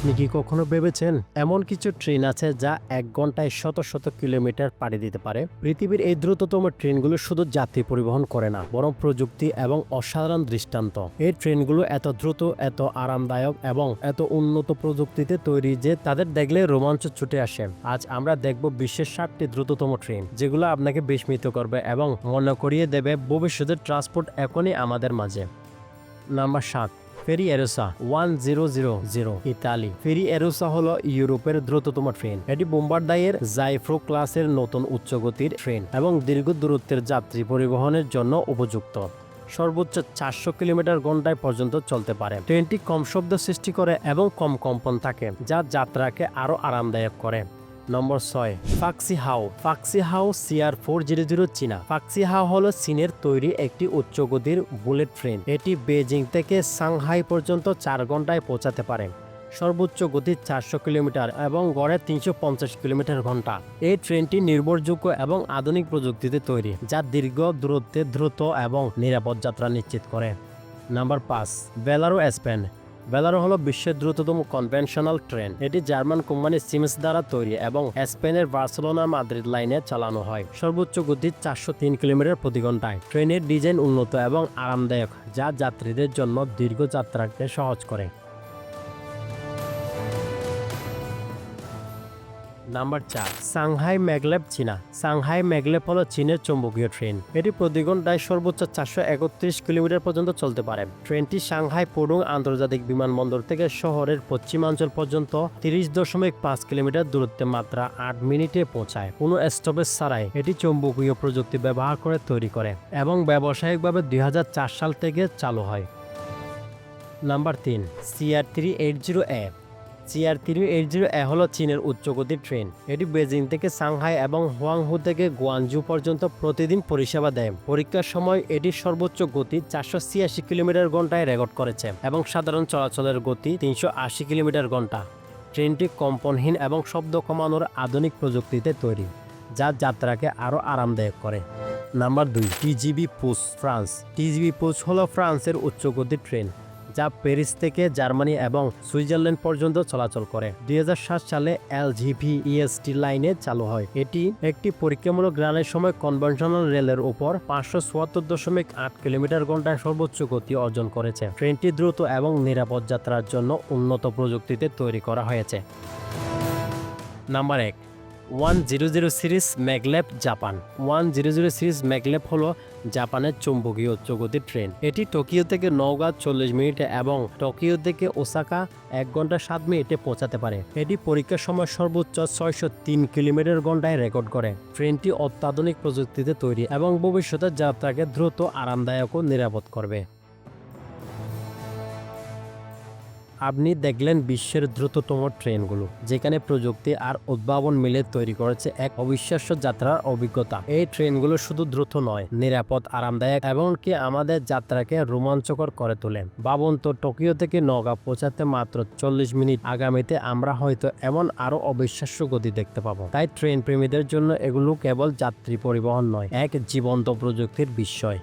আপনি কি কখনো ভেবেছেন এমন কিছু ট্রেন আছে যা 1 ঘন্টায় শত শত কিলোমিটার পাড়ি দিতে পারে? পৃথিবীর এই দ্রুততম ট্রেনগুলো শুধু যাত্রী পরিবহন করে না, বরং প্রযুক্তি এবং অসাধারণ দৃষ্টান্ত। এই ট্রেনগুলো এত দ্রুত, এত আরামদায়ক এবং এত উন্নত প্রযুক্তিতে তৈরি যে তাদের দেখলে রোমাঞ্চ ছুটে আসে। আজ আমরা দেখব বিশ্বের 7টি দ্রুততম ট্রেন, যেগুলো আপনাকে বিস্মিত করবে এবং মনে করিয়ে দেবে ভবিষ্যতের ট্রান্সপোর্ট এখনই আমাদের মাঝে। নাম্বার 7, ফেরি এরোসা 1000, ইতালি। ফেরি এরোসা হলো ইউরোপের দ্রুততম ট্রেন। এটি বোম্বার্ডাইয়ের জাইফ্রো ক্লাসের নতুন উচ্চগতির ট্রেন এবং দীর্ঘ দূরত্বের যাত্রী পরিবহনের জন্য উপযুক্ত। সর্বোচ্চ 400 কিলোমিটার ঘন্টায় পর্যন্ত চলতে পারে। ট্রেনটি কম শব্দ সৃষ্টি করে এবং কম কম্পন থাকে, যা যাত্রাকে আরো আরামদায়ক করে। নম্বর 6, ফাক্সিহাও। ফাক্সিহাও CR400 চীনা। ফাক্সিহাও হলো চীনের তৈরি একটি উচ্চগতির বুলেট ট্রেন। এটি বেজিং থেকে সাংহাই পর্যন্ত 4 ঘন্টায় পৌঁছাতে পারে। সর্বোচ্চ গতি 400 কিলোমিটার এবং গড়ে 350 কিলোমিটার ঘন্টা। এই ট্রেনটি নির্ভরযোগ্য এবং আধুনিক প্রযুক্তিতে তৈরি, যা দীর্ঘ দূরত্বে দ্রুত এবং নিরাপদ যাত্রা নিশ্চিত করে। Number 5, বেলারো Spain. বেলারো হলো বিশ্বের দ্রুততম কনভেনশনাল ট্রেন। এটি জার্মান কোম্পানি সিমেন্স দ্বারা তৈরি এবং স্পেনের বার্সেলোনা মাদ্রিদ লাইনে চালানো হয়। সর্বোচ্চ গতি 403 কিলোমিটার প্রতি ঘন্টায়। ট্রেনের ডিজাইন উন্নত এবং আরামদায়ক, যা যাত্রীদের জন্য দীর্ঘ যাত্রাকে সহজ করে। নাম্বার 4, সাংহাই ম্যাগলেভ চীনা। সাংহাই ম্যাগলেভ হলো চীনের চৌম্বকীয় ট্রেন। এটি প্রতি ঘন্টায় সর্বোচ্চ 431 কিলোমিটার পর্যন্ত চলতে পারে। ট্রেনটি সাংহাই পুডং আন্তর্জাতিক বিমানবন্দর থেকে শহরের পশ্চিমাঞ্চল পর্যন্ত 30.5 কিলোমিটার দূরত্বে মাত্র 8 মিনিটে পৌঁছায়। কোনো স্টপেজ ছাড়াই এটি চৌম্বকীয় প্রযুক্তি ব্যবহার করে তৈরি করে এবং ব্যবসায়িকভাবে 2004 সাল থেকে চালু হয়। Number 3, CR380A। CR380A হলো চীনের উচ্চগতির ট্রেন। এটি বেজিং থেকে সাংহাই এবং হুয়াংহু থেকে গুয়ানজু পর্যন্ত প্রতিদিন পরিষেবা দেয়। পরীক্ষার সময় এটি সর্বোচ্চ গতি 486 কিলোমিটার ঘন্টায় রেকর্ড করেছে এবং সাধারণ চলাচলের গতি 380 কিলোমিটার ঘন্টা। ট্রেনটি কম্পনহীন এবং শব্দ কমানোর আধুনিক প্রযুক্তিতে তৈরি, যা যাত্রাকে আরও আরামদায়ক করে। Number 2, TGV push, France. TGV push হলো ফ্রান্সের উচ্চগতির ট্রেন, যা প্যারিস থেকে জার্মানি এবং সুইজারল্যান্ড পর্যন্ত চলাচল করে। 2007 সালে LGV-EST লাইনে চালু হয়। এটি একটি পরীক্ষামূলক রানের সময় কনভেনশনাল রেলের উপর 574.8 কিলোমিটার ঘন্টায় সর্বোচ্চ গতি অর্জন করেছে। ট্রেনটি দ্রুত এবং নিরাপদ যাত্রার জন্য উন্নত প্রযুক্তিতে তৈরি করা হয়েছে। Number 1, 100 series maglev, Japan. 100 series maglev হলো জাপানের চৌম্বকীয় উচ্চগতির ট্রেন। এটি টোকিও থেকে নওগাঁ 40 মিনিটে এবং টোকিও থেকে ওসাকা 1 ঘন্টা 7 মিনিটে পৌঁছাতে পারে। এটি পরীক্ষার সময় সর্বোচ্চ 603 কিলোমিটার ঘন্টায় রেকর্ড করে। ট্রেনটি অত্যাধুনিক প্রযুক্তিতে তৈরি এবং ভবিষ্যতের যাত্রাকে দ্রুত, আরামদায়ক ও নিরাপদ করবে। আপনি দেখলেন বিশ্বের দ্রুততম ট্রেনগুলো, যেখানে প্রযুক্তি আর উদ্ভাবন মিলে তৈরি করেছে এক অবিশ্বাস্য যাত্রার অভিজ্ঞতা। এই ট্রেনগুলো শুধু দ্রুত নয়, নিরাপদ, আরামদায়ক এমনকি আমাদের যাত্রাকে রোমাঞ্চকর করে তোলে। ভাবুন তো, টোকিও থেকে নওগাঁ পৌঁছাতে মাত্র 40 মিনিট। আগামীতে আমরা হয়তো এমন আরো অবিশ্বাস্য গতি দেখতে পাবো। তাই ট্রেন প্রেমীদের জন্য এগুলো কেবল যাত্রী পরিবহন নয়, এক জীবন্ত প্রযুক্তির বিস্ময়।